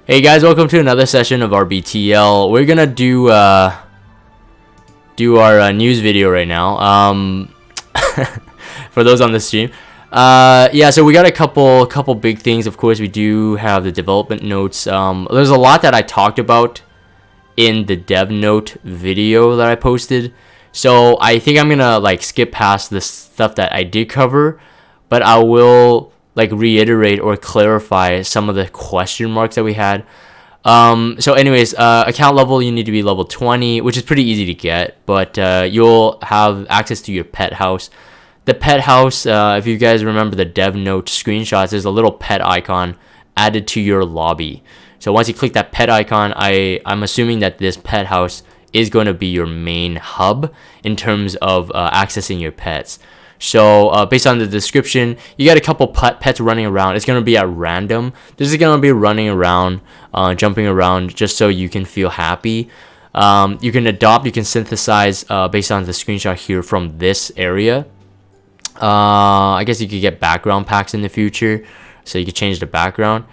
Hey guys, welcome to another session of RBTL. We're gonna do our news video right now. For those on the stream. Yeah, so we got a couple big things. Of course, we do have the development notes. There's a lot that I talked about in the dev note video that I posted. So I think I'm gonna skip past the stuff that I did cover, but I will reiterate or clarify some of the question marks that we had. So anyways, account level, you need to be level 20, which is pretty easy to get, but you'll have access to your pet house. The pet house, if you guys remember the dev note screenshots, there's a little pet icon added to your lobby. So once you click that pet icon, I'm assuming that this pet house is going to be your main hub in terms of accessing your pets. So based on the description, you got a couple pets running around. It's going to be at random. This is going to be running around, jumping around, just so you can feel happy. You can adopt, you can synthesize based on the screenshot here from this area. I guess you could get background packs in the future, so you could change the background.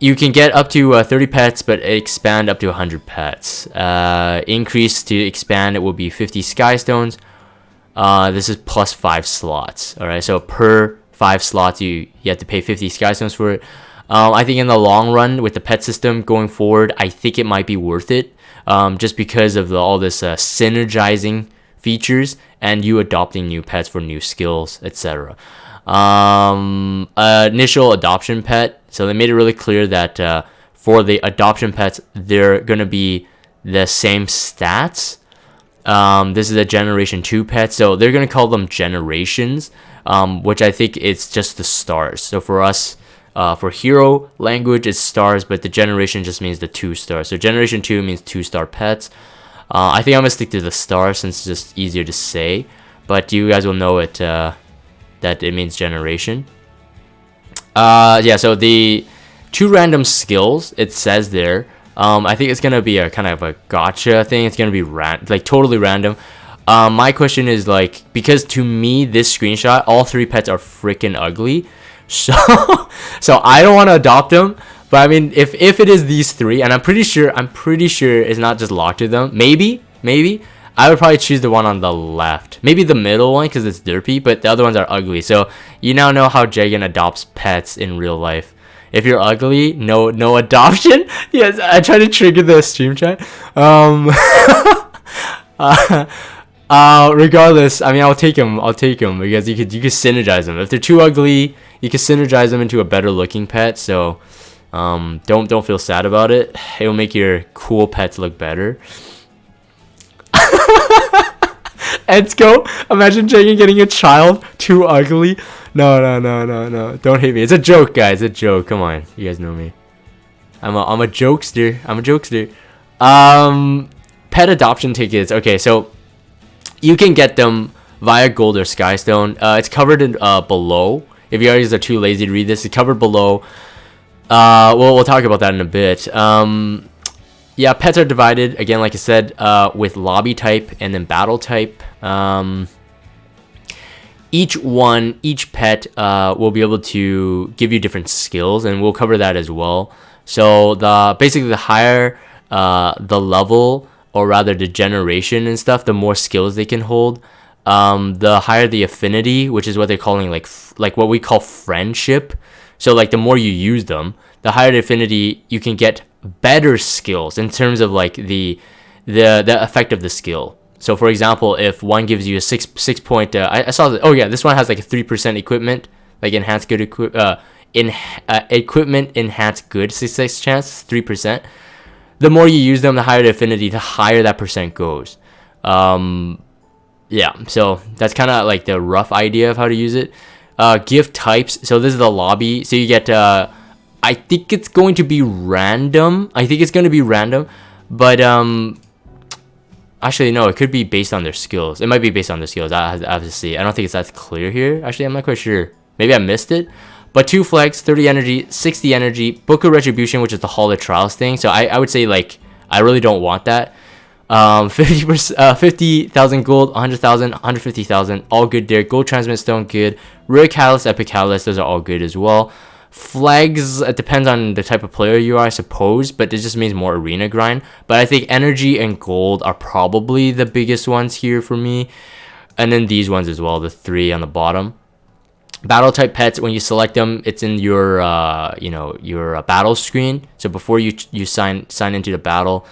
You can get up to 30 pets, but expand up to 100 pets. Increase to expand, it will be 50 sky stones. This is plus 5 slots. Alright, so per 5 slots, you have to pay 50 sky stones for it. I think in the long run, with the pet system going forward, I think it might be worth it. Just because of all this synergizing features and you adopting new pets for new skills, etc. Initial adoption pet. So they made it really clear that for the adoption pets, they're going to be the same stats. This is a generation 2 pet, so they're going to call them generations, which I think it's just the stars. So for us, for hero language, it's stars, but the generation just means the 2 stars. So generation 2 means 2-star pets. I think I'm going to stick to the stars since it's just easier to say, but you guys will know it that it means generation. Yeah, so the 2 random skills, it says there. I think it's gonna be a kind of a gotcha thing. It's gonna be totally random. My question is because to me this screenshot, all 3 pets are freaking ugly. So I don't want to adopt them. But I mean, if it is these 3, and I'm pretty sure it's not just locked to them. Maybe I would probably choose the one on the left. Maybe the middle one because it's derpy, but the other ones are ugly. So you now know how Jagan adopts pets in real life. If you're ugly, no adoption. Yes, I try to trigger the stream chat. Regardless, I mean, I'll take them because you could synergize them. If they're too ugly, you can synergize them into a better looking pet. So don't feel sad about it. It will make your cool pets look better. Let's go. Imagine Jagan getting a child too ugly. No. Don't hate me. It's a joke, guys. It's a joke. Come on. You guys know me. I'm a jokester. Pet adoption tickets. Okay, so you can get them via gold or skystone. It's covered in below. If you guys are too lazy to read this, it's covered below. We'll talk about that in a bit. Yeah, pets are divided, again, like I said, with lobby type and then battle type. Each pet will be able to give you different skills, and we'll cover that as well. So basically the higher the level, or rather the generation and stuff, the more skills they can hold. The higher the affinity, which is what they're calling like what we call friendship. So the more you use them, the higher the affinity, you can get better skills in terms of the effect of the skill. So for example, if one gives you a 6 point, I saw that. Oh yeah, this one has a 3% equipment, enhanced good equipment enhanced good success chance, 3%. The more you use them, the higher the affinity, the higher that percent goes. Yeah, so that's kind of the rough idea of how to use it. Gift types. So this is the lobby. So you get. I think it's going to be random. But actually no, it could be based on their skills. It might be based on their skills. I have to see. I don't think it's that clear here. Actually, I'm not quite sure. Maybe I missed it. But 2 flags, 30 energy, 60 energy, Book of Retribution, which is the Hall of Trials thing. So I would say I really don't want that. 50,000 gold, 100,000, 150,000, all good there. Gold Transmit Stone, good. Rare Catalyst, Epic Catalyst, those are all good as well. Flags, it depends on the type of player you are, I suppose, but it just means more arena grind. But I think energy and gold are probably the biggest ones here for me. And then these ones as well, the 3 on the bottom. Battle type pets, when you select them, it's in your your battle screen. So before you sign into the battle,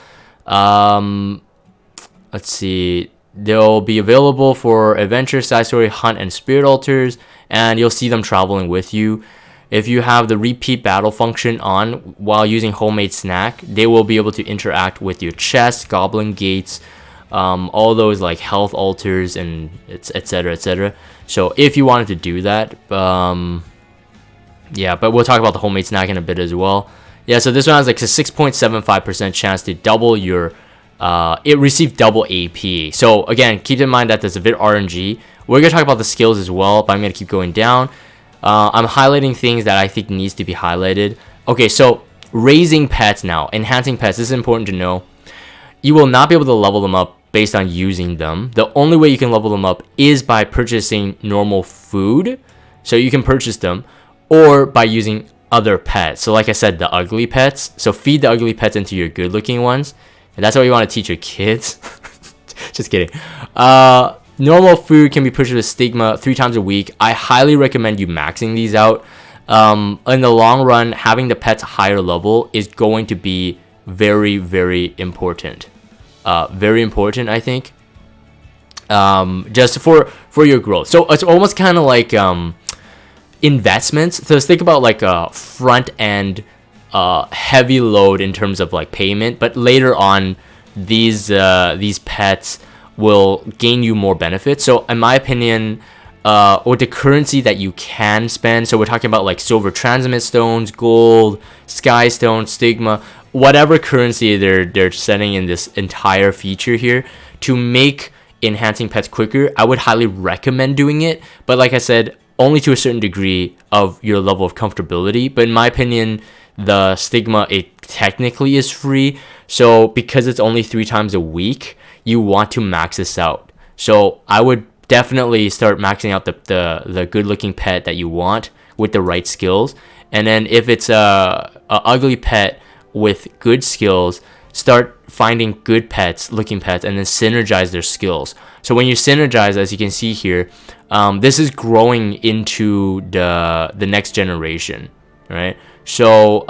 let's see, they'll be available for adventure, side story, hunt, and spirit altars, and you'll see them traveling with you. If you have the repeat battle function on while using homemade snack, they will be able to interact with your chest, goblin gates, all those like health altars, and etc, etc. So if you wanted to do that, yeah, but we'll talk about the homemade snack in a bit as well. Yeah, so this one has like a 6.75% chance to double your it received double AP. So again, keep in mind that there's a bit RNG. We're gonna talk about the skills as well, but I'm gonna keep going down. I'm highlighting things that I think needs to be highlighted. Okay, so raising pets now, enhancing pets. This is important to know. You will not be able to level them up based on using them. The only way you can level them up is by purchasing normal food, so you can purchase them, or by using other pets. So like I said, the ugly pets. So feed the ugly pets into your good looking ones, and that's what you want to teach your kids. Just kidding. Normal food can be purchased with Stigma 3 times a week. I highly recommend you maxing these out. In the long run, having the pets higher level is going to be very, very important. Very important, I think. Just for your growth. So it's almost kind of like investments. So let's think about like a front end heavy load in terms of like payment, but later on these pets will gain you more benefits. So in my opinion, or the currency that you can spend, so we're talking about like silver transmit stones, gold, sky stone, stigma, whatever currency they're setting in this entire feature here to make enhancing pets quicker, I would highly recommend doing it. But like I said, only to a certain degree of your level of comfortability. But in my opinion, the stigma, it technically is free. So because it's only 3 times a week, you want to max this out. So I would definitely start maxing out the good looking pet that you want with the right skills. And then if it's a ugly pet with good skills, start finding good pets, looking pets, and then synergize their skills. So when you synergize, as you can see here, this is growing into the next generation, right? So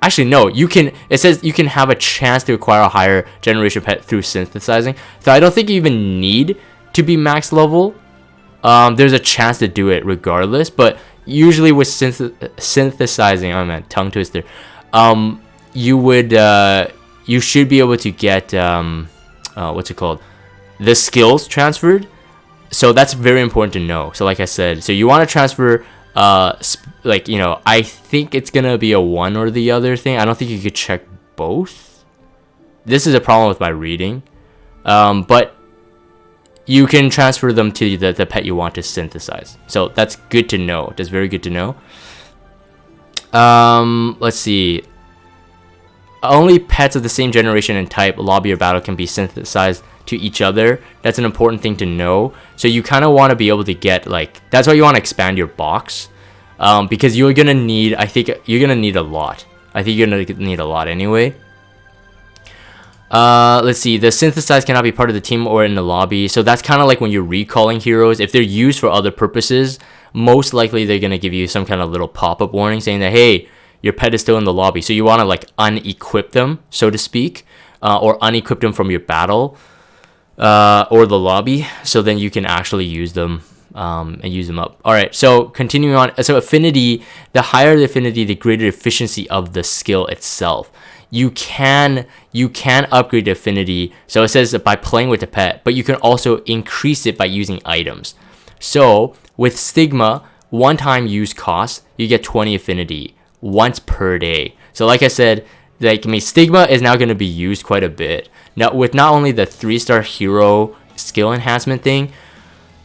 actually no, it says you can have a chance to acquire a higher generation pet through synthesizing. So I don't think you even need to be max level. There's a chance to do it regardless, but usually with synthesizing, oh man, tongue twister, you should be able to get what's it called, the skills transferred. So that's very important to know. So like I said, so you want to transfer like, you know, I think it's gonna be a one or the other thing. I don't think you could check both. This is a problem with my reading, but you can transfer them to the pet you want to synthesize. So that's good to know. That's very good to know. Let's see. Only pets of the same generation and type, lobby, or battle can be synthesized to each other. That's an important thing to know. So you kind of want to be able to get, like, that's why you want to expand your box, because you're gonna need, I think you're gonna need a lot. I think you're gonna need a lot anyway. Let's see, the synthesized cannot be part of the team or in the lobby. So that's kind of like when you're recalling heroes. If they're used for other purposes, most likely they're gonna give you some kind of little pop-up warning saying that, hey, your pet is still in the lobby. So you want to like unequip them, so to speak, or unequip them from your battle or the lobby, so then you can actually use them and use them up. All right, so continuing on. So affinity, the higher the affinity, the greater efficiency of the skill itself. You can upgrade the affinity. So it says that by playing with the pet, but you can also increase it by using items. So with Stigma, one time use cost, you get 20 affinity once per day. So like I said, like, I mean, Stigma is now going to be used quite a bit. Now with not only the 3-star hero skill enhancement thing,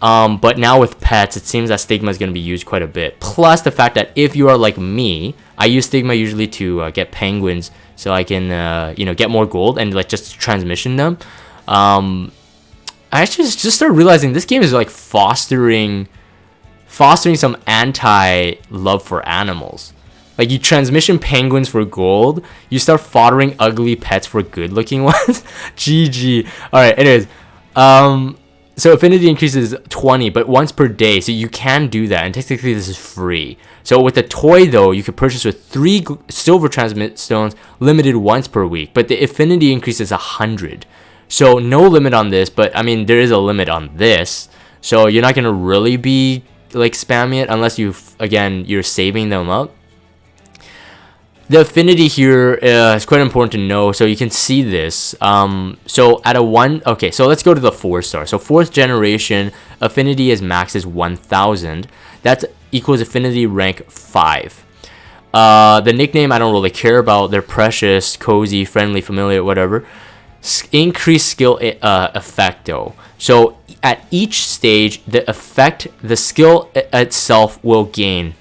but now with pets, it seems that Stigma is going to be used quite a bit. Plus the fact that if you are like me, I use Stigma usually to get penguins, so I can you know, get more gold and like just transmission them. I actually just started realizing this game is like fostering fostering some anti-love for animals. Like, you transmission penguins for gold, you start foddering ugly pets for good-looking ones. GG. All right, anyways. So Affinity increases 20, but once per day. So you can do that, and technically this is free. So with the toy, though, you could purchase with 3 silver transmit stones, limited once per week. But the Affinity increases 100. So no limit on this, but I mean, there is a limit on this. So you're not going to really be like spamming it unless you're saving them up. The Affinity here is quite important to know, so you can see this. So at a 1, okay, so let's go to the 4-star. So 4th generation, Affinity is max is 1000. That equals Affinity rank 5. The nickname I don't really care about. They're precious, cozy, friendly, familiar, whatever. Increased skill effect though. So at each stage, the skill itself will gain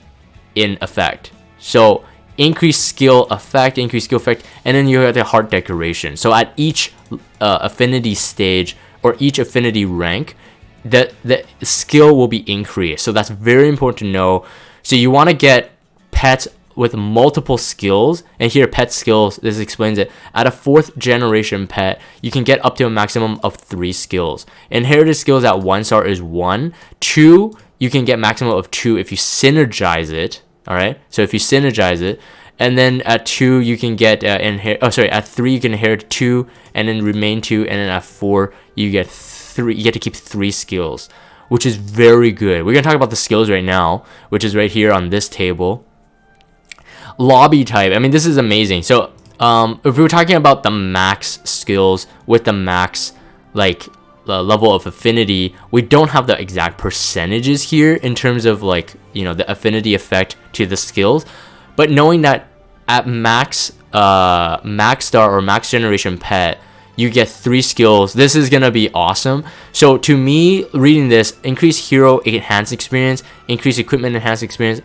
in effect. So increased skill effect, and then you have the heart decoration. So at each Affinity stage or each Affinity rank, the skill will be increased. So that's very important to know. So you want to get pets with multiple skills, and here pet skills, this explains it. At a 4th generation pet, you can get up to a maximum of 3 skills. Inherited skills at 1-star is 1. 2, you can get maximum of 2 if you synergize it. All right, so if you synergize it, and then at 2 you can get at 3 you can inherit 2, and then remain 2, and then at 4 you get 3. You get to keep 3 skills, which is very good. We're gonna talk about the skills right now, which is right here on this table. Lobby type. I mean, this is amazing. So if we were talking about the max skills with the max level of Affinity, we don't have the exact percentages here in terms of the Affinity effect to the skills, but knowing that at max star or max generation pet, you get 3 skills. This is gonna be awesome. So to me, reading this, increase hero enhanced experience, increase equipment enhanced experience,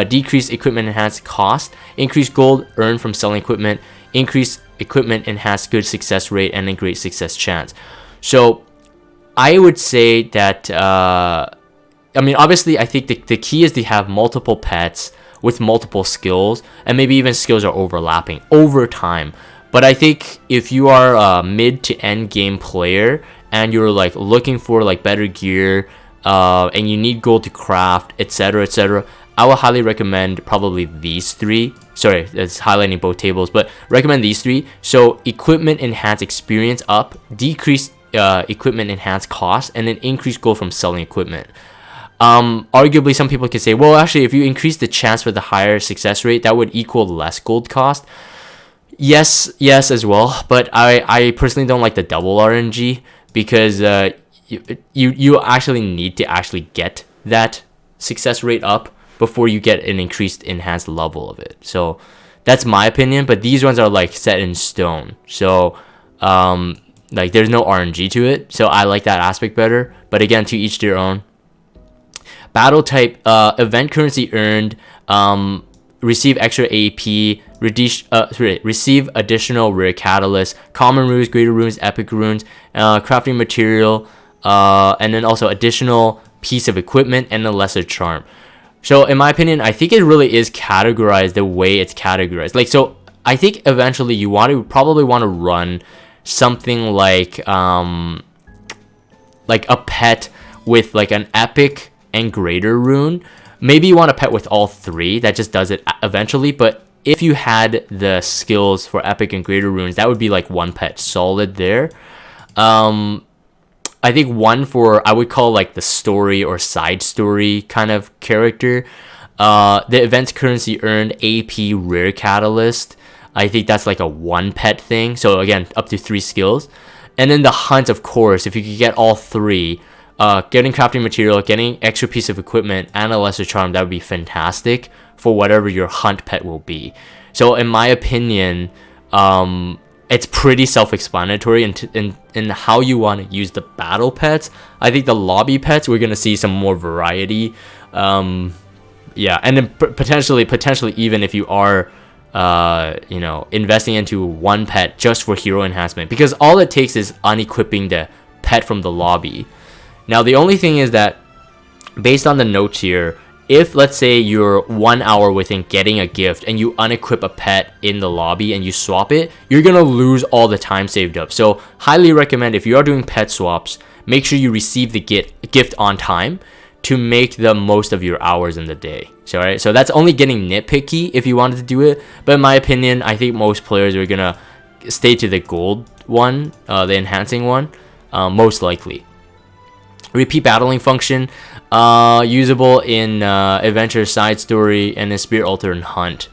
decrease equipment enhanced cost, increase gold earned from selling equipment, increase equipment enhanced good success rate, and then great success chance. So I would say that, I mean, obviously, I think the key is to have multiple pets with multiple skills, and maybe even skills are overlapping over time. But I think if you are a mid to end game player and you're looking for better gear, and you need gold to craft, etc., etc., I will highly recommend probably these 3. Sorry, it's highlighting both tables, but recommend these 3. So equipment enhanced experience up, decrease equipment enhanced cost, and then increase gold from selling equipment. Arguably, some people could say, well, actually, if you increase the chance for the higher success rate, that would equal less gold cost. Yes as well, but I personally don't like the double RNG, because you actually need to actually get that success rate up before you get an increased enhanced level of it. So that's my opinion, but these ones are set in stone. So there's no RNG to it, so I like that aspect better. But again, to each their own. Battle type, event currency earned, receive extra AP, receive additional rare catalysts, common runes, greater runes, epic runes, crafting material, and then also additional piece of equipment and a lesser charm. So in my opinion, I think it really is categorized the way it's categorized. So I think eventually you probably want to run something like a pet with an epic and greater rune. Maybe you want a pet with all 3 that just does it eventually, but if you had the skills for epic and greater runes, that would be 1 pet solid there. I think 1 for, I would call the story or side story kind of character. The event's currency earned, AP rare catalyst, I think that's a 1 pet thing. So again, up to 3 skills. And then the hunt, of course, if you could get all 3, getting crafting material, getting extra piece of equipment, and a lesser charm, that would be fantastic for whatever your hunt pet will be. So in my opinion, it's pretty self-explanatory in how you want to use the battle pets. I think the lobby pets, we're gonna see some more variety. Yeah, and then potentially even if you are investing into 1 pet just for hero enhancement, because all it takes is unequipping the pet from the lobby. Now the only thing is that based on the notes here, if let's say you're 1 hour within getting a gift and you unequip a pet in the lobby and you swap it, you're gonna lose all the time saved up. So highly recommend, if you are doing pet swaps, make sure you receive the gift on time to make the most of your hours in the day. So right, so that's only getting nitpicky if you wanted to do it, but in my opinion, I think most players are gonna stay to the gold one, the enhancing one, most likely. Repeat battling function, usable in adventure, side story, and in spirit altar and hunt.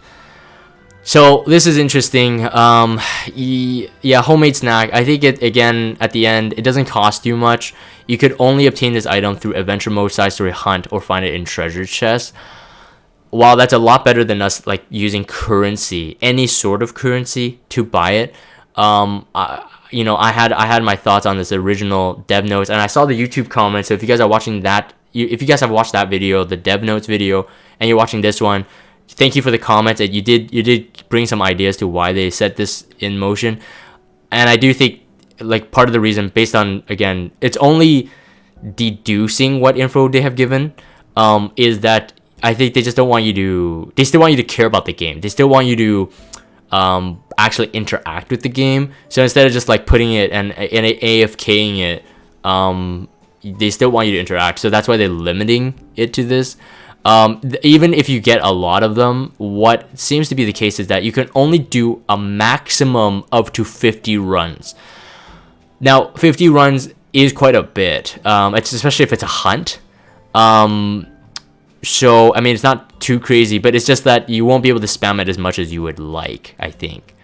So this is interesting. Yeah, homemade snack. I think it, again, at the end, it doesn't cost you much. You could only obtain this item through adventure mode, side story, hunt, or find it in treasure chest. While that's a lot better than us like using currency, any sort of currency, to buy it. You know, I had my thoughts on this original dev notes, and I saw the YouTube comments. So if you guys are watching that, if you guys have watched that video, the dev notes video, and you're watching this one, thank you for the comments. And you did bring some ideas to why they set this in motion. And I do think, like, part of the reason, based on, again, it's only deducing what info they have given, is that I think they just don't want you to, they still want you to care about the game. They still want you to actually interact with the game. So instead of just like putting it and AFKing it, they still want you to interact. So that's why they're limiting it to this. Even if you get a lot of them, what seems to be the case is that you can only do a maximum up to 50 runs. Now, 50 runs is quite a bit, it's especially if it's a hunt. So, I mean, it's not too crazy, but it's just that you won't be able to spam it as much as you would like, I think.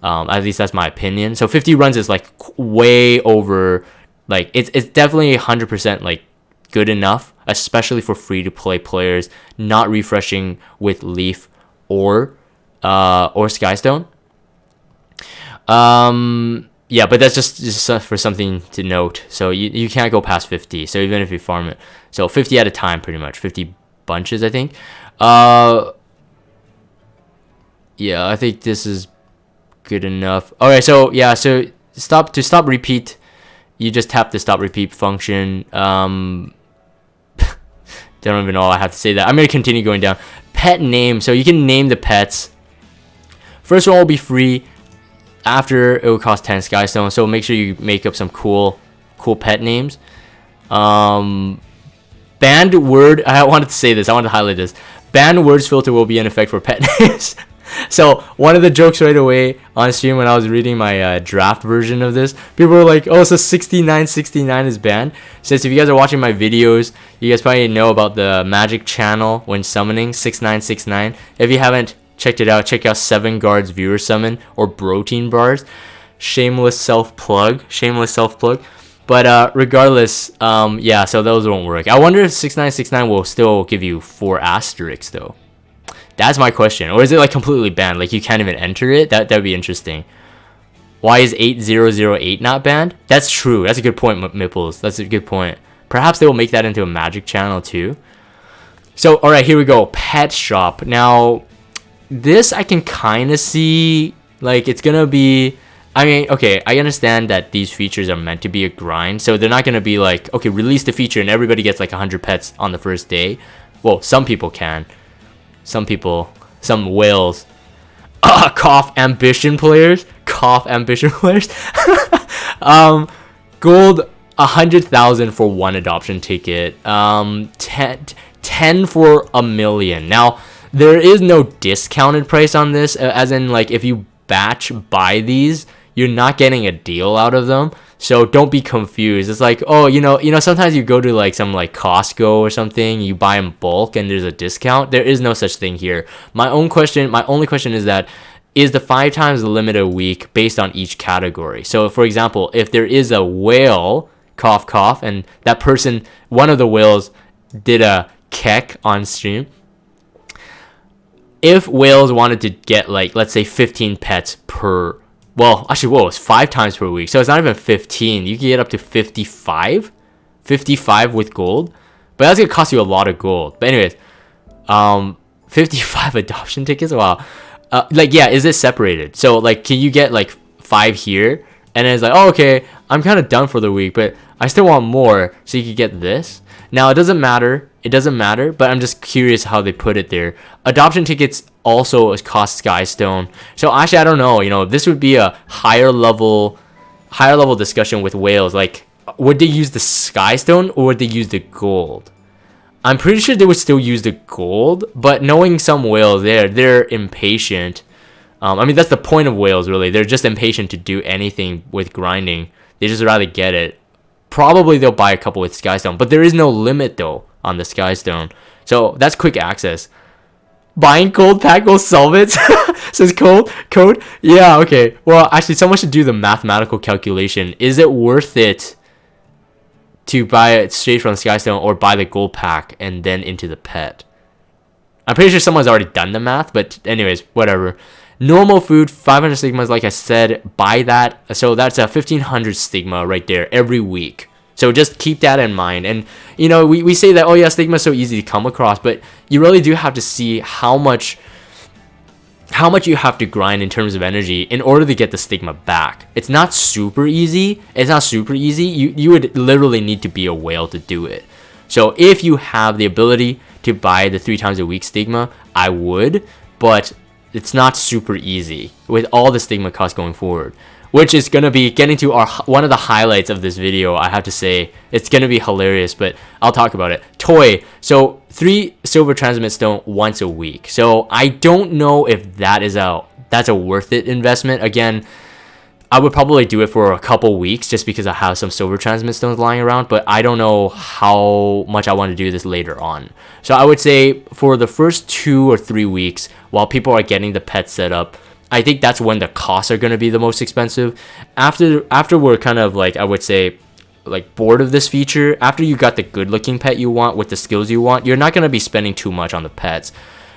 At least that's my opinion. So 50 runs is like way over, like, it's definitely 100% like good enough, especially for free-to-play players not refreshing with Leaf or Skystone. Yeah, but that's just for something to note. So you can't go past 50. So even if you farm it, so 50 at a time, pretty much 50 bunches, I think. Yeah, I think this is good enough. All right, so yeah, so stop repeat, you just tap the stop repeat function. Don't even know how I have to say that. I'm gonna continue going down. Pet name, so you can name the pets. First one will be free. After, it will cost 10 Skystone, so make sure you make up some cool pet names. Banned word, I wanted to say this, I wanted to highlight this. Banned words filter will be in effect for pet names. So one of the jokes right away on stream when I was reading my draft version of this, people were like, oh, so 6969 is banned. Since if you guys are watching my videos, you guys probably know about the magic channel when summoning, 6969. If you haven't checked it out, check out 7 Guards viewer summon or protein bars. Shameless self plug. But regardless, yeah, so those won't work. I wonder if 6969 will still give you 4 asterisks though. That's my question. Or is it like completely banned? Like you can't even enter it? That'd be interesting. Why is 8008 not banned? That's true. That's a good point, Mipples. That's a good point. Perhaps they will make that into a magic channel too. So, alright, here we go. Pet shop. Now, this I can kind of see, like, it's gonna be, I mean, okay, I understand that these features are meant to be a grind, so they're not gonna be like, okay, release the feature and everybody gets like 100 pets on the first day. Well, some people can. Some whales. Cough ambition players. Gold 100,000 for 1 adoption ticket. 10 for a million. Now, there is no discounted price on this, as in like if you batch buy these, you're not getting a deal out of them. So don't be confused. It's like, oh, you know, sometimes you go to like some like Costco or something, you buy in bulk and there's a discount. There is no such thing here. My only question is that, is the 5 times the limit a week based on each category? So for example, if there is a whale, cough, and that person, one of the whales did a kek on stream, if whales wanted to get like, let's say 15 pets per, well, actually, whoa, it's 5 times per week. So it's not even 15. You can get up to 55 with gold. But that's going to cost you a lot of gold. But anyways, 55 adoption tickets? Wow. Like, yeah, is it separated? So, like, can you get, like, 5 here? And then it's like, oh, okay, I'm kind of done for the week. But I still want more, so you could get this. Now, it doesn't matter. It doesn't matter, but I'm just curious how they put it there. Adoption tickets also cost Skystone. So actually, I don't know. You know, this would be a higher level discussion with whales. Like, would they use the Skystone or would they use the gold? I'm pretty sure they would still use the gold, but knowing some whales, they're impatient. I mean, that's the point of whales, really. They're just impatient to do anything with grinding. They just rather get it. Probably they'll buy a couple with Skystone, but there is no limit, though, on the Skystone. So that's quick access. Buying cold pack will solve it, says code. Yeah, okay. Well, actually, someone should do the mathematical calculation. Is it worth it to buy it straight from Skystone or buy the gold pack and then into the pet? I'm pretty sure someone's already done the math, but anyways, whatever. Normal food, 500 stigmas, like I said, buy that. So that's a 1500 stigma right there every week. So just keep that in mind. And, you know, we say that, oh yeah, stigma is so easy to come across, but you really do have to see how much you have to grind in terms of energy in order to get the stigma back. It's not super easy. You would literally need to be a whale to do it. So if you have the ability to buy the 3 times a week stigma, I would, but it's not super easy with all the stigma costs going forward, which is going to be getting to one of the highlights of this video. I have to say, it's going to be hilarious, but I'll talk about it. Toy. So 3 silver transmit stone once a week. So I don't know if that's a worth it investment. Again, I would probably do it for a couple weeks just because I have some silver transmit stones lying around, but I don't know how much I want to do this later on. So I would say for the first 2 or 3 weeks while people are getting the pet set up, I think that's when the costs are going to be the most expensive. After we're kind of like, I would say, like bored of this feature, after you got the good looking pet you want with the skills you want, you're not going to be spending too much on the pets.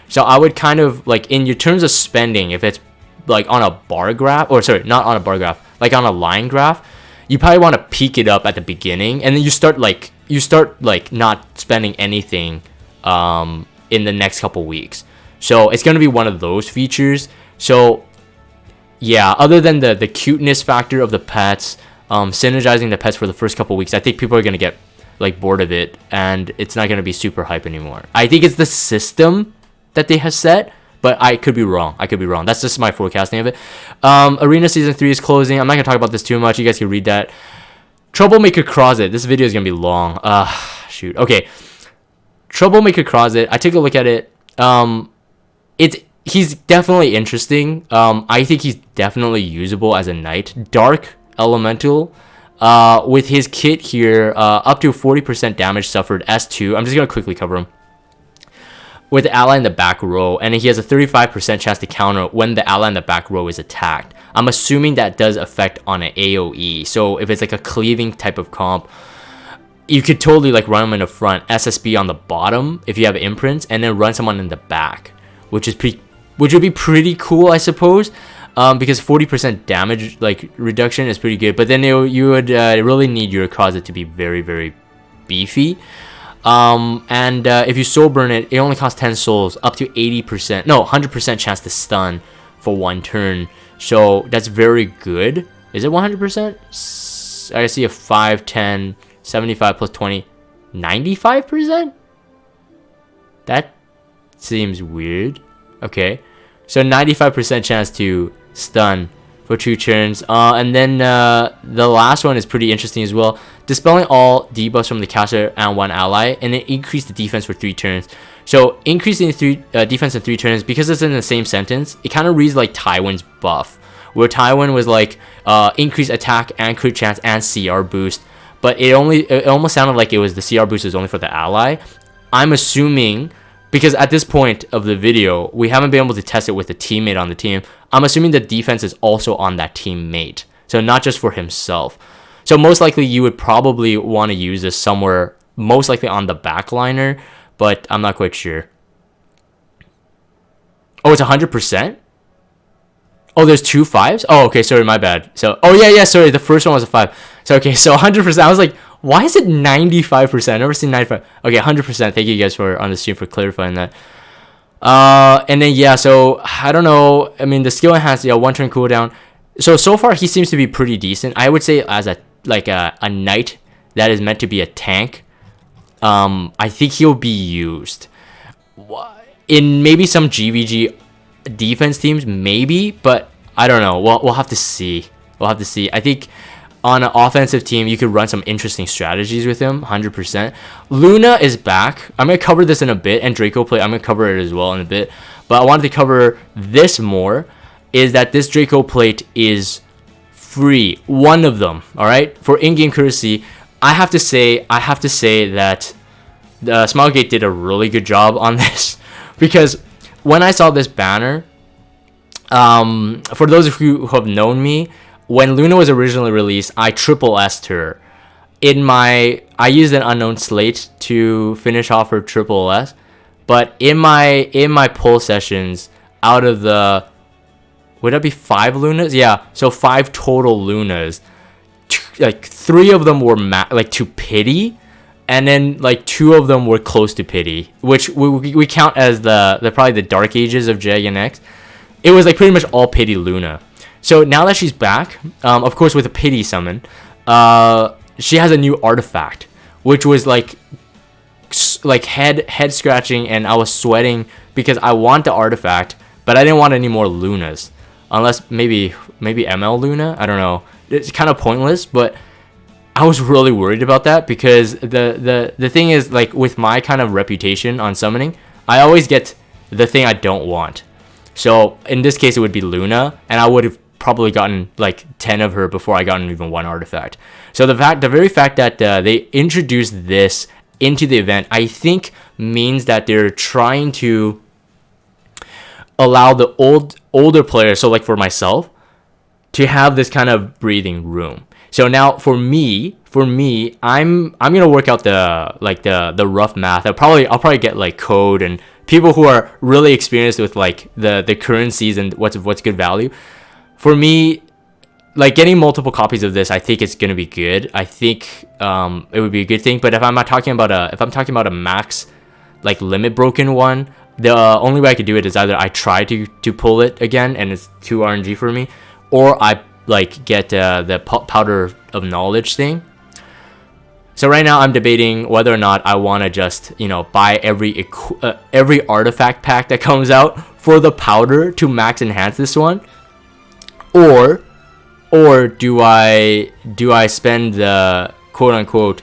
So I would kind of like, in your terms of spending, if it's like on a bar graph, or sorry, not on a bar graph, like on a line graph, you probably want to peak it up at the beginning, and then you start not spending anything in the next couple weeks. So it's going to be one of those features. So yeah, other than the cuteness factor of the pets, synergizing the pets for the first couple weeks, I think people are going to get like bored of it, and it's not going to be super hype anymore. I think it's the system that they have set, but I could be wrong. That's just my forecasting of it. Arena Season 3 is closing. I'm not going to talk about this too much. You guys can read that. Troublemaker Closet. This video is going to be long. Shoot. Okay. Troublemaker Closet. I took a look at it. He's definitely interesting. I think he's definitely usable as a knight. Dark Elemental. With his kit here, up to 40% damage suffered S2. I'm just going to quickly cover him. With the ally in the back row, and he has a 35% chance to counter when the ally in the back row is attacked. I'm assuming that does affect on an AoE. So if it's like a cleaving type of comp, you could totally like run him in the front, SSB on the bottom if you have imprints, and then run someone in the back, which would be pretty cool, I suppose, because 40% damage like reduction is pretty good. But then you would really need your closet to be very, very beefy. And if you soul burn it, it only costs 10 souls, up to 100% chance to stun for 1 turn. So that's very good. Is it 100%? I see a 5, 10, 75 plus 20, 95%? That seems weird. Okay, so 95% chance to stun for 2 turns. And then the last one is pretty interesting as well. Dispelling all debuffs from the caster and 1 ally, and then increase the defense for 3 turns. So increasing defense in 3 turns, because it's in the same sentence, it kind of reads like Tywin's buff, where Tywin was like increase attack and crit chance and CR boost, but it almost sounded like it was the CR boost is only for the ally. I'm assuming, because at this point of the video, we haven't been able to test it with a teammate on the team, I'm assuming the defense is also on that teammate, so not just for himself. So most likely you would probably want to use this somewhere, most likely on the backliner, but I'm not quite sure. Oh, it's 100%? Oh, there's 2 5s? Oh, okay, sorry, my bad. So, oh yeah, sorry, the first one was a 5. So, okay, so 100%, I was like, why is it 95%? I've never seen 95. Okay, 100%. Thank you guys for on the stream for clarifying that. And then yeah, so I don't know. I mean, the skill enhanced, yeah, 1 turn cooldown. So far he seems to be pretty decent. I would say as a knight that is meant to be a tank, I think he'll be used in maybe some GVG defense teams, maybe, but I don't know. We'll have to see. I think on an offensive team, you could run some interesting strategies with him, 100%. Luna is back. I'm going to cover this in a bit, and Draco Plate, I'm going to cover it as well in a bit. But I wanted to cover this more, is that this Draco Plate is free. One of them, all right? For in-game courtesy, I have to say that the Smilegate did a really good job on this. Because when I saw this banner, for those of you who have known me, when Luna was originally released, I triple S'd her. I used an unknown slate to finish off her triple S, but in my pull sessions, out of the, would that be 5 Lunas? Yeah, so 5 total Lunas. Like 3 of them were to pity, and then like 2 of them were close to pity, which we count as the probably the dark ages of Jag and X. It was like pretty much all pity Luna. So now that she's back, of course with a pity summon, she has a new artifact, which was like head scratching, and I was sweating because I want the artifact, but I didn't want any more Lunas, unless maybe ML Luna. I don't know. It's kind of pointless, but I was really worried about that because the thing is, like, with my kind of reputation on summoning, I always get the thing I don't want. So in this case, it would be Luna, and I would have probably gotten like 10 of her before I gotten even 1 artifact. So the very fact that they introduced this into the event, I think means that they're trying to allow the older players, so like for myself, to have this kind of breathing room. So now for me, I'm gonna work out the rough math. I'll probably get like code and people who are really experienced with like the currencies and what's good value. For me, like getting multiple copies of this, I think it's gonna be good. I think it would be a good thing. But if I'm talking about a max like limit broken one, the only way I could do it is either I try to pull it again and it's 2 RNG for me, or I like get the powder of knowledge thing. So right now I'm debating whether or not I want to just, buy every artifact pack that comes out for the powder to max enhance this one, or do I spend the quote unquote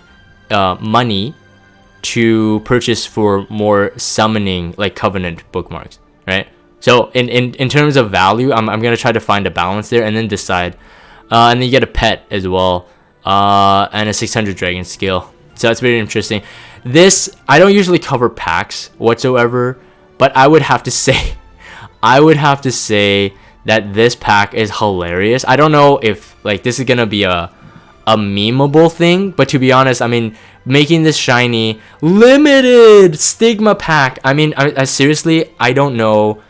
money to purchase for more summoning like Covenant bookmarks, right? So in terms of value, I'm gonna try to find a balance there and then decide. And then you get a pet as well, and a 600 dragon skill. So that's very interesting. This, I don't usually cover packs whatsoever, but I would have to say that this pack is hilarious. I don't know if like this is gonna be a memeable thing, but to be honest, I mean, making this shiny limited stigma pack, I seriously, I don't know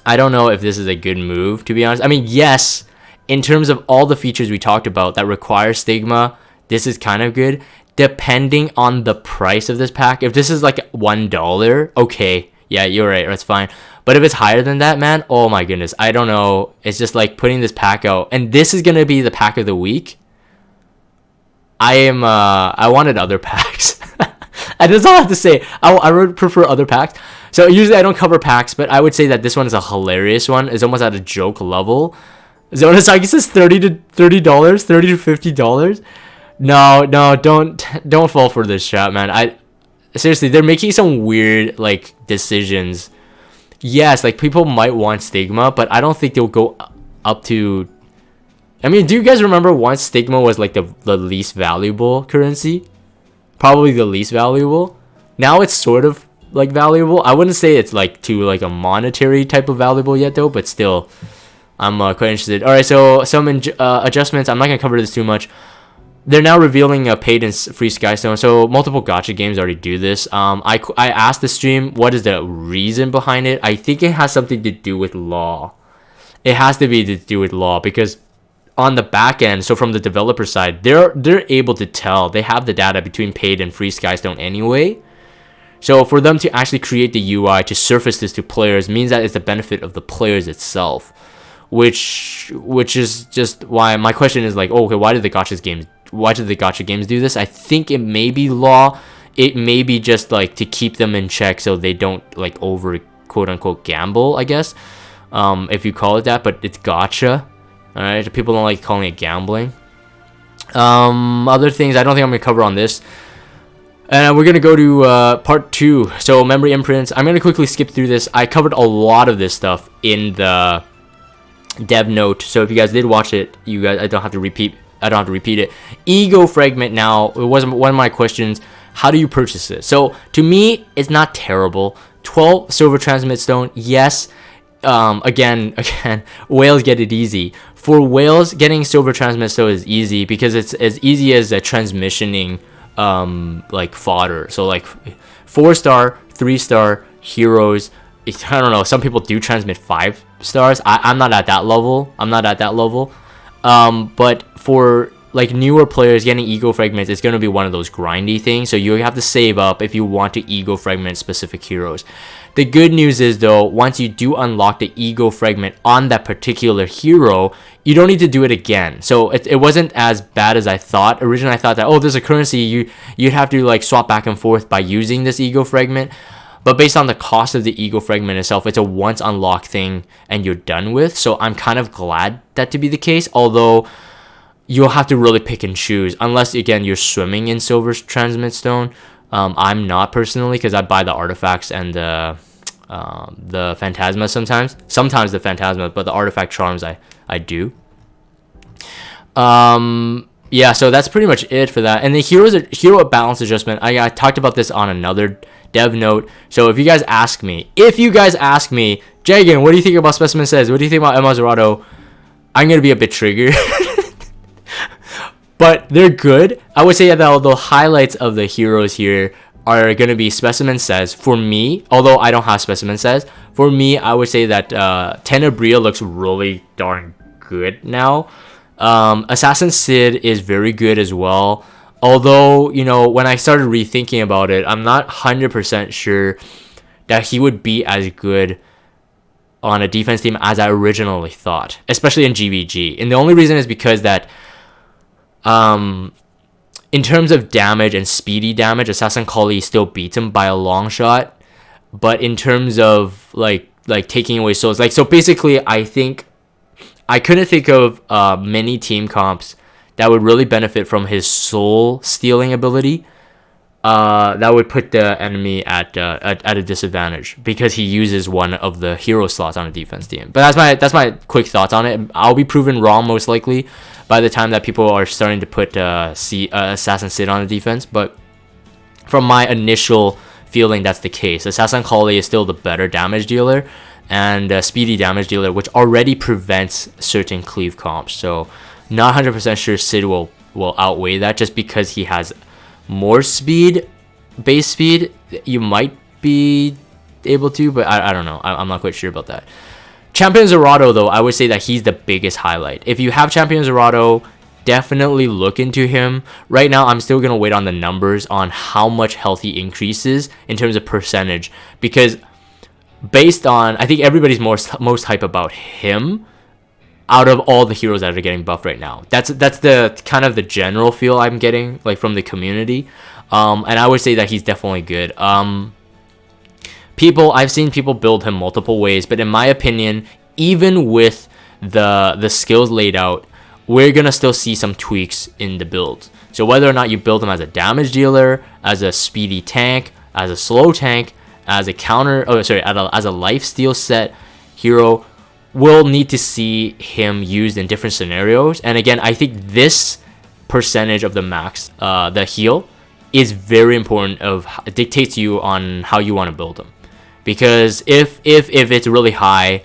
if this is a good move, to be honest. I mean, yes, in terms of all the features we talked about that require stigma, this is kind of good, depending on the price of this pack. If this is like $1, okay, yeah, you're right, that's fine. But if it's higher than that, man, oh my goodness, I don't know. It's just like putting this pack out, and this is gonna be the pack of the week. I wanted other packs. And that's all I have to say. I would prefer other packs. So usually I don't cover packs, but I would say that this one is a hilarious one. It's almost at a joke level. Zonosaki says $30 to $50. No, don't fall for this trap, man. Seriously, they're making some weird like decisions. Yes, like people might want stigma, but I don't think they'll go up to. I mean, do you guys remember once stigma was like the least valuable currency? Probably the least valuable. Now it's sort of like valuable. I wouldn't say it's like to like a monetary type of valuable yet though, but still, I'm quite interested. All right, so some adjustments. I'm not gonna cover this too much. They're now revealing a paid and free Skystone. So multiple gacha games already do this. I asked the stream what is the reason behind it. I think it has something to do with law. It has to be to do with law because on the back end, so from the developer side, they're able to tell. They have the data between paid and free Skystone anyway. So for them to actually create the UI to surface this to players means that it's the benefit of the players itself. Which is just why my question is like, oh, okay, why do the gacha games the gacha games do this? I think it may be law. It may be just like to keep them in check so they don't like over quote unquote gamble, I guess, if you call it that. But it's gacha. All right, people don't like calling it gambling. Other things I don't think I'm gonna cover on this. And we're going to go to part 2. So memory imprints. I'm going to quickly skip through this. I covered a lot of this stuff in the dev note. So if you guys did watch it, I don't have to repeat it. Ego fragment now. It wasn't one of my questions. How do you purchase it? So to me, it's not terrible. 12 silver transmit stone. Yes. Again, whales get it easy. For whales, getting silver transmit stone is easy because it's as easy as transmissioning like fodder. So like 4-star, 3-star heroes, I don't know, some people do transmit 5 stars. I'm not at that level. But for like newer players, getting ego fragments is going to be one of those grindy things, so you have to save up if you want to ego fragment specific heroes. The good news is though, once you do unlock the ego fragment on that particular hero, you don't need to do it again. So it wasn't as bad as I thought. Originally I thought that, oh, there's a currency you'd have to like swap back and forth by using this ego fragment. But based on the cost of the ego fragment itself, it's a once unlocked thing and you're done with. So I'm kind of glad that to be the case, although you'll have to really pick and choose, unless again you're swimming in silver transmit stone. I'm not personally, because I buy the artifacts and the phantasma sometimes the phantasma, but the artifact charms I do. Yeah, so that's pretty much it for that. And the hero balance adjustment, I talked about this on another dev note. So if you guys ask me, Jagan, what do you think about Specimen Says? What do you think about Emma Zerato? I'm gonna be a bit triggered. But they're good. I would say that the highlights of the heroes here are going to be Specimen Says. For me, although I don't have Specimen Says, for me, I would say that Tenebria looks really darn good now. Assassin Sid is very good as well. Although, you know, when I started rethinking about it, I'm not 100% sure that he would be as good on a defense team as I originally thought, especially in GVG. And the only reason is because that in terms of damage and speedy damage, Assassin Kali still beats him by a long shot. But in terms of like taking away souls, like, so basically I think I couldn't think of many team comps that would really benefit from his soul stealing ability. That would put the enemy at a disadvantage because he uses one of the hero slots on a defense team. But that's my quick thoughts on it. I'll be proven wrong most likely by the time that people are starting to put Assassin Sid on the defense. But from my initial feeling, that's the case. Assassin Kali is still the better damage dealer and speedy damage dealer, which already prevents certain cleave comps. So not 100% sure Sid will outweigh that just because he has more speed, base speed. You might be able to, but I don't know. I'm not quite sure about that. Champion Zerato, though, I would say that he's the biggest highlight. If you have Champion Zerato, definitely look into him. Right now, I'm still going to wait on the numbers on how much health he increases in terms of percentage. Because based on, I think everybody's most hype about him out of all the heroes that are getting buffed right now. That's the kind of the general feel I'm getting, like, from the community. And I would say that he's definitely good. I've seen people build him multiple ways, but in my opinion, even with the skills laid out, we're gonna still see some tweaks in the build. So whether or not you build him as a damage dealer, as a speedy tank, as a slow tank, as a as a lifesteal set hero, we'll need to see him used in different scenarios. And again, I think this percentage of the max, the heal, is very important. It dictates you on how you want to build him. Because if it's really high,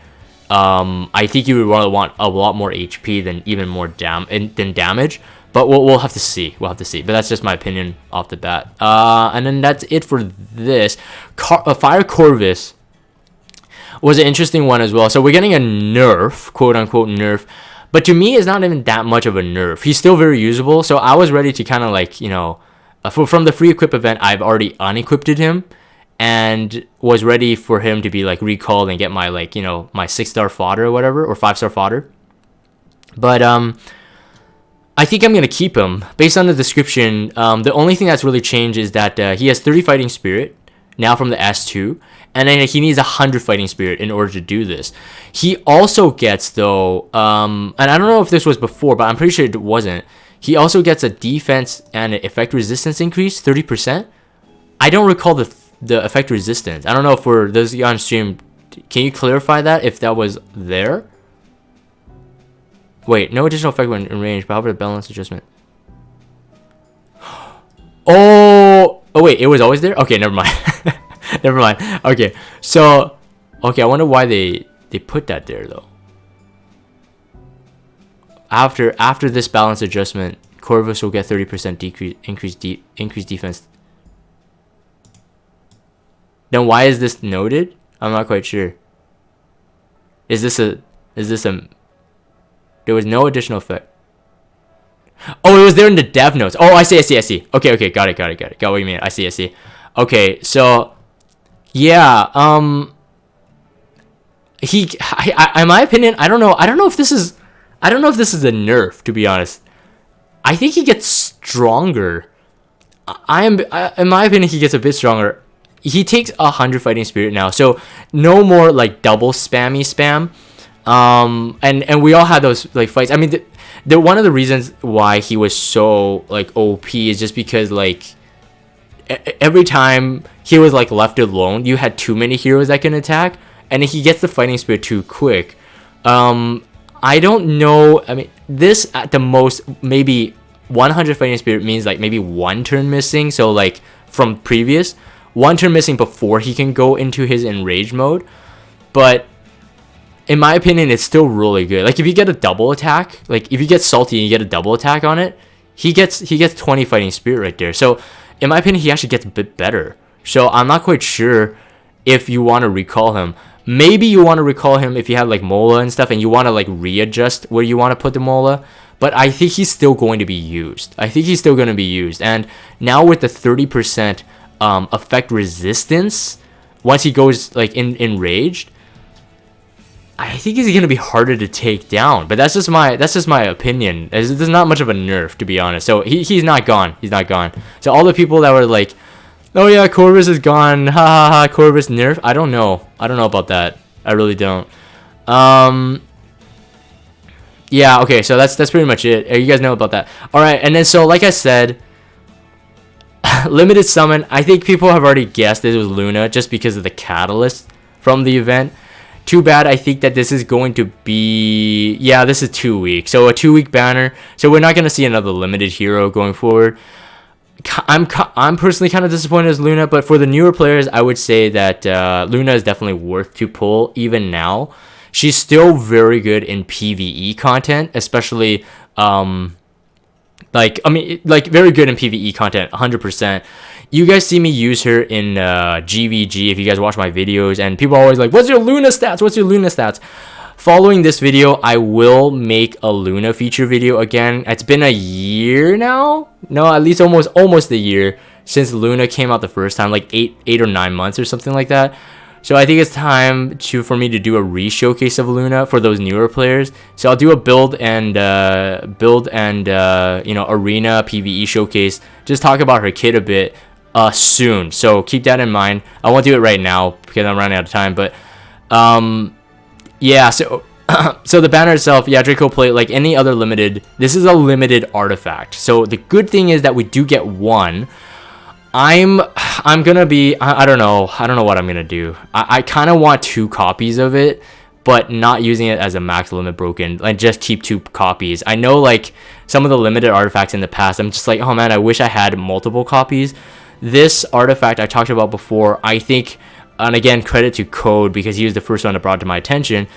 I think you would want a lot more HP than even more damage. But we'll have to see. But that's just my opinion off the bat. And then that's it for this. Fire Corvus was an interesting one as well. So we're getting a nerf, quote unquote nerf. But to me, it's not even that much of a nerf. He's still very usable. So I was ready to kind of like, you know, from the free equip event, I've already unequipped him. And was ready for him to be like recalled and get my, like, you know, my 6-star fodder or whatever, or 5-star fodder. But I think I'm going to keep him. Based on the description, the only thing that's really changed is that he has 30 fighting spirit, now from the S2, and then he needs 100 fighting spirit in order to do this. He also gets, though, and I don't know if this was before, but I'm pretty sure it wasn't. He also gets a defense and an effect resistance increase, 30%. I don't recall the effect resistance. I don't know if for those on stream, can you clarify that if that was there? Wait, no additional effect when in range, but how about a balance adjustment? Oh wait, it was always there? Okay, never mind. Never mind. Okay, so, okay, I wonder why they put that there, though. After this balance adjustment, Corvus will get 30% increased defense. Then why is this noted? I'm not quite sure. Is this a there was no additional effect. Oh, it was there in the dev notes. Oh, I see. Okay, got it. Got what you mean. I see. Okay, so yeah, in my opinion, I don't know if this is a nerf, to be honest. I think he gets stronger. In my opinion, he gets a bit stronger. He takes 100 fighting spirit now, so no more like double spammy spam. And we all had those like fights. I mean, the one of the reasons why he was so like OP is just because like every time he was like left alone, you had too many heroes that can attack, and he gets the fighting spirit too quick. I don't know. I mean, this at the most maybe 100 fighting spirit means like maybe one turn missing. So like from previous, one turn missing before he can go into his enraged mode. But in my opinion, it's still really good. Like if you get a double attack, like if you get salty and you get a double attack on it, he gets 20 fighting spirit right there. So in my opinion, he actually gets a bit better. So I'm not quite sure if you want to recall him. Maybe you want to recall him if you have like Mola and stuff and you want to like readjust where you want to put the Mola. But I think he's still going to be used. And now with the 30% effect resistance, once he goes like enraged, I think he's gonna be harder to take down. But that's just my opinion. There's not much of a nerf, to be honest. So he's not gone. So all the people that were like, oh yeah, Corvus is gone, ha ha ha, Corvus nerf, I don't know about that. I really don't. Yeah, okay, so that's pretty much it. You guys know about that. Alright, and then so like I said, limited summon, I think people have already guessed this was Luna just because of the catalyst from the event. Too bad. I think that this is going to be, yeah, this is 2 weeks, so a 2-week banner, so we're not going to see another limited hero going forward. I'm personally kind of disappointed as Luna, but for the newer players, I would say that Luna is definitely worth to pull even now. She's still very good in PvE content, especially very good in PvE content, 100%. You guys see me use her in GVG if you guys watch my videos, and people are always like, what's your Luna stats? Following this video, I will make a Luna feature video again. It's been a year now? No, at least almost a year since Luna came out the first time, like 8 or 9 months or something like that. So I think it's time for me to do a re-showcase of Luna for those newer players. So I'll do a build and arena PvE showcase. Just talk about her kit a bit soon. So keep that in mind. I won't do it right now because I'm running out of time. But yeah. So so the banner itself, yeah, Draco plate like any other limited. This is a limited artifact. So the good thing is that we do get one. I'm gonna be, I don't know what I'm gonna do. I kind of want 2 copies of it, but not using it as a max limit broken. Like just keep 2 copies. I know like some of the limited artifacts in the past, I'm just like, oh man, I wish I had multiple copies. This artifact I talked about before, I think, and again credit to Code because he was the first one that brought to my attention,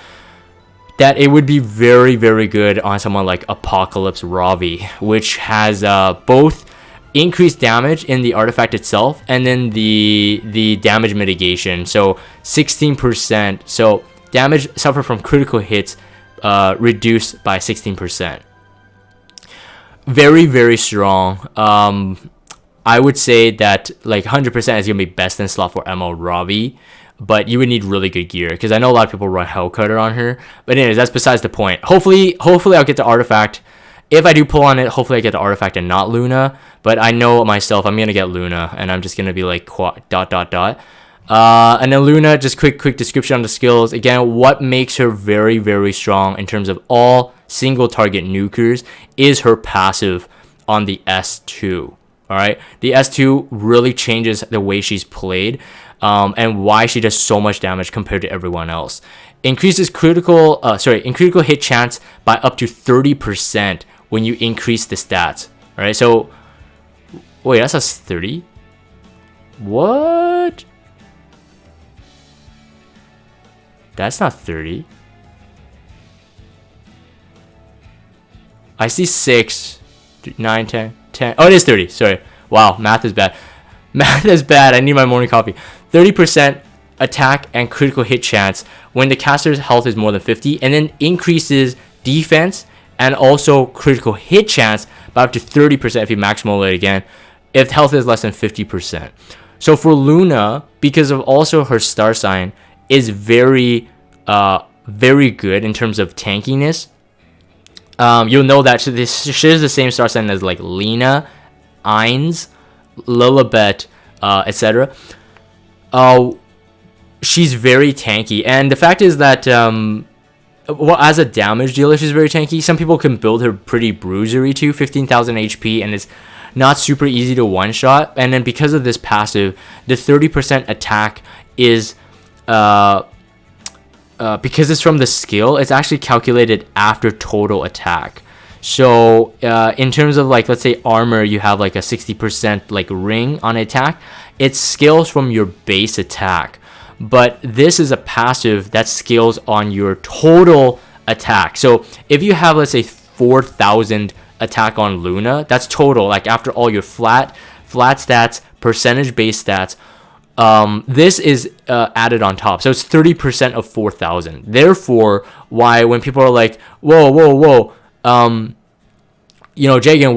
that it would be very, very good on someone like Apocalypse Ravi, which has both increased damage in the artifact itself and then the damage mitigation. So 16%. So damage suffered from critical hits reduced by 16%. Very, very strong. I would say that like 100% is gonna be best in slot for ML Ravi, but you would need really good gear because I know a lot of people run Hellcutter on her. But anyways, that's besides the point. Hopefully I'll get the artifact If I do pull on it, hopefully I get the artifact and not Luna. But I know myself, I'm going to get Luna. And I'm just going to be like dot, dot, dot. And then Luna, just quick description on the skills. Again, what makes her very, very strong in terms of all single target nukers is her passive on the S2. All right. The S2 really changes the way she's played. And why she does so much damage compared to everyone else. Increases critical hit chance by up to 30% when you increase the stats. All right, so wait, that's a 30. What? That's not 30. I see 6, 9, 10, 10. Oh, it is 30. Sorry. Wow, math is bad. Math is bad. I need my morning coffee. 30% attack and critical hit chance when the caster's health is more than 50, and then increases defense and also critical hit chance by up to 30% if you maximal it again, if health is less than 50%. So for Luna, because of also her star sign is very good in terms of tankiness, you'll know that she shares the same star sign as like Lena, Ainz, Lilibet, etc. She's very tanky, and the fact is that well, as a damage dealer, she's very tanky. Some people can build her pretty bruisery too, 15,000 HP, and it's not super easy to one shot. And then because of this passive, the 30% attack is because it's from the skill, it's actually calculated after total attack. So in terms of like, let's say armor, you have like a 60% like ring on attack. It scales from your base attack. But this is a passive that scales on your total attack. So if you have, let's say, 4,000 attack on Luna, that's total, like after all your flat stats, percentage based stats, this is added on top. So it's 30% of 4,000. Therefore, why when people are like, whoa, you know, Jagan,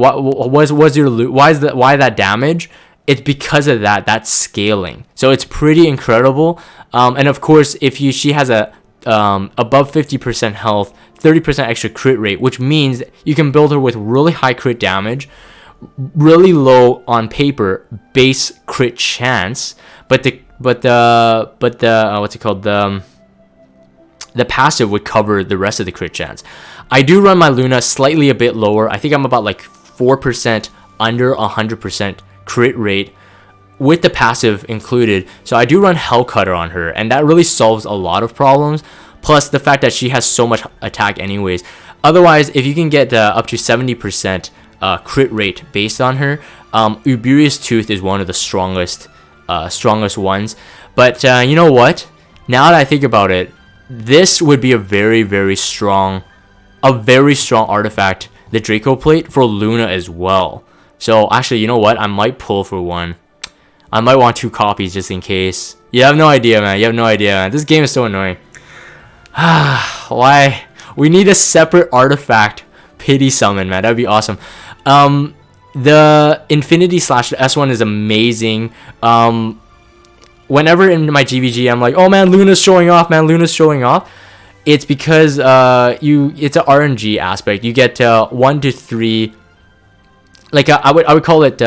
why that damage? It's because of that scaling. So it's pretty incredible. And of course, if she has a above 50% health, 30% extra crit rate, which means you can build her with really high crit damage, really low on paper base crit chance, but the what's it called, the passive would cover the rest of the crit chance. I do run my Luna slightly a bit lower. I think I'm about like 4% under 100% crit rate with the passive included. So I do run Hellcutter on her, and that really solves a lot of problems. Plus the fact that she has so much attack anyways. Otherwise, if you can get up to 70% crit rate based on her, Uberius Tooth is one of the strongest ones. But you know what? Now that I think about it, this would be a very strong artifact, the Draco Plate, for Luna as well. So actually, you know what? I might pull for one. I might want 2 copies just in case. You have no idea, man. You have no idea, man. This game is so annoying. Why? We need a separate artifact pity summon, man. That'd be awesome. The Infinity / S1 is amazing. Whenever in my GVG, I'm like, oh man, Luna's showing off, man. Luna's showing off. It's because it's an RNG aspect. You get 1 to 3. Like I would call it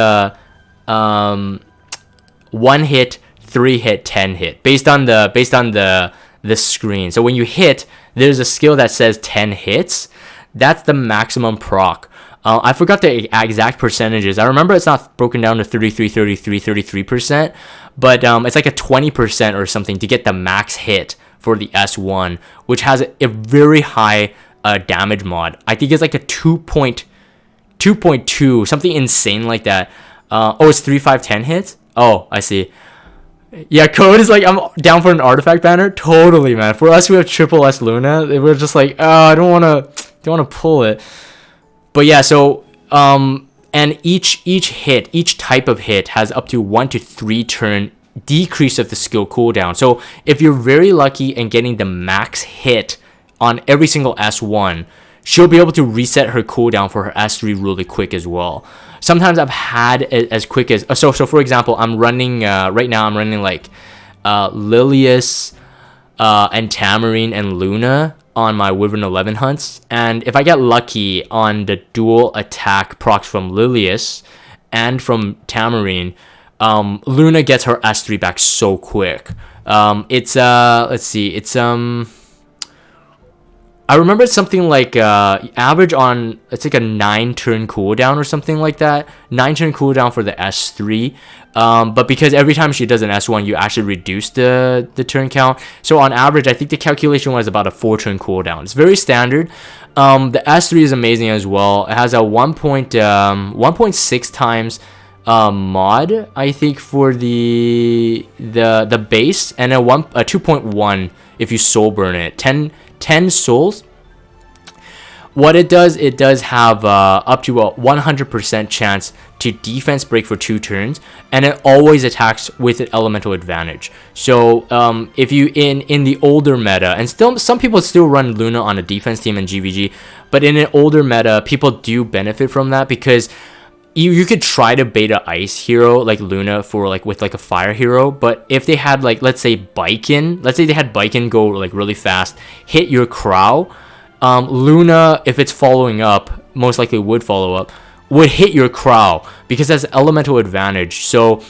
1 hit, 3 hit, 10 hit based on the screen. So when you hit, there's a skill that says 10 hits. That's the maximum proc. I forgot the exact percentages. I remember it's not broken down to 33%, but it's like a 20% or something to get the max hit for the S1, which has a very high damage mod. I think it's like a 2.2, something insane like that. It's 3, 5, 10 hits. Oh, I see. Yeah, Code is like, I'm down for an artifact banner. Totally, man. For us who have triple S Luna, we're just like, I don't wanna pull it. But yeah, so and each hit, each type of hit has up to 1 to 3 turn decrease of the skill cooldown. So if you're very lucky and getting the max hit on every single S1, she'll be able to reset her cooldown for her S3 really quick as well. Sometimes I've had it as quick as so for example, I'm running right now I'm running like Lilius and Tamarine and Luna on my Wyvern 11 hunts, and if I get lucky on the dual attack procs from Lilius and from Tamarine, Luna gets her S3 back so quick. It's let's see, it's I remember it's something like average on, it's like a 9-turn cooldown or something like that. 9-turn cooldown for the S3. But because every time she does an S1, you actually reduce the turn count. So on average, I think the calculation was about a 4-turn cooldown. It's very standard. The S3 is amazing as well. It has a 1.6 times mod, I think, for the base, and a 2.1 if you soul burn it. 10 souls. What it does have up to a 100% chance to defense break for 2 turns, and it always attacks with an elemental advantage. So if you in the older meta, and still some people still run Luna on a defense team in GVG, but in an older meta, people do benefit from that because you could try to beta ice hero like Luna for like with like a fire hero, but if they had like, let's say they had Baiken go like really fast, hit your Crow, Luna, if it's following up, most likely would follow up, would hit your Crow because that's elemental advantage, so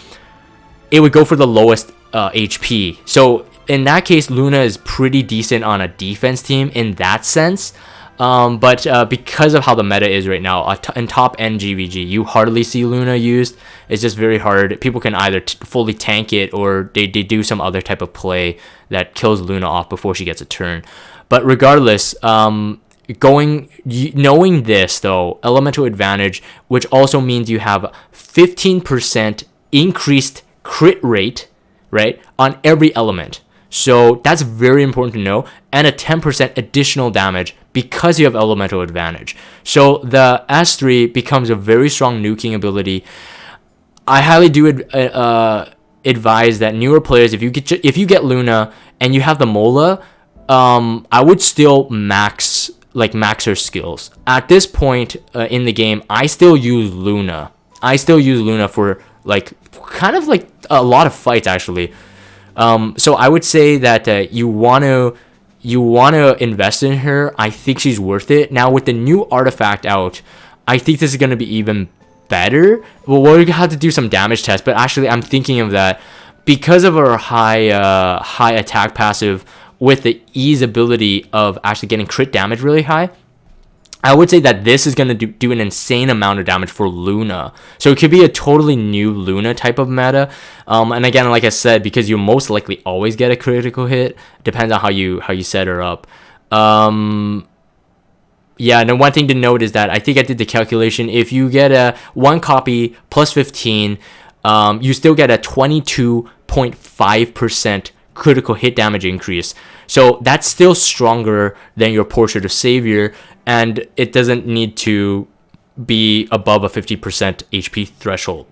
it would go for the lowest HP. So in that case, Luna is pretty decent on a defense team in that sense. But because of how the meta is right now, in top end GVG, you hardly see Luna used. It's just very hard. People can either fully tank it, or they do some other type of play that kills Luna off before she gets a turn. But regardless, knowing this though, elemental advantage, which also means you have 15% increased crit rate, right, on every element. So that's very important to know, and a 10% additional damage because you have elemental advantage. So the S3 becomes a very strong nuking ability. I highly do advise that newer players, if you get Luna and you have the Mola, I would still max her skills. At this point in the game, I still use Luna. For like kind of like a lot of fights actually. So I would say that you want to invest in her. I think she's worth it. Now with the new artifact out, I think this is going to be even better. Well, we're going to have to do some damage tests, but actually I'm thinking of that because of her high attack passive with the ease ability of actually getting crit damage really high. I would say that this is going to do an insane amount of damage for Luna. So it could be a totally new Luna type of meta. And again, like I said, because you most likely always get a critical hit, depends on how you set her up. Yeah, and then one thing to note is that I think I did the calculation. If you get a 1 copy plus 15, you still get a 22.5% critical hit damage increase. So that's still stronger than your Portrait of Savior, and it doesn't need to be above a 50% HP threshold.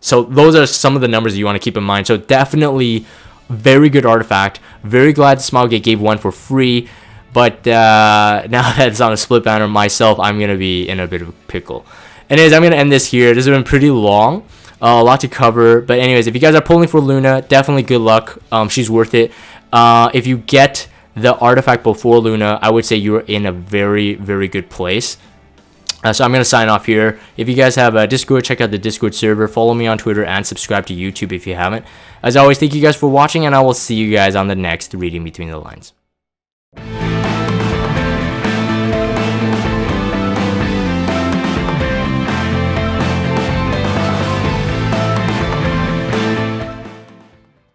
So those are some of the numbers you want to keep in mind. So definitely very good artifact. Very glad Smilegate gave one for free, but now that it's on a split banner myself, I'm going to be in a bit of a pickle. Anyways, I'm going to end this here. This has been pretty long. A lot to cover, but anyways, if you guys are pulling for Luna, definitely good luck. She's worth it. If you get the artifact before Luna, I would say you're in a very, very good place. So I'm going to sign off here. If you guys have a Discord, check out the Discord server. Follow me on Twitter and subscribe to YouTube if you haven't. As always, thank you guys for watching, and I will see you guys on the next Reading Between the Lines.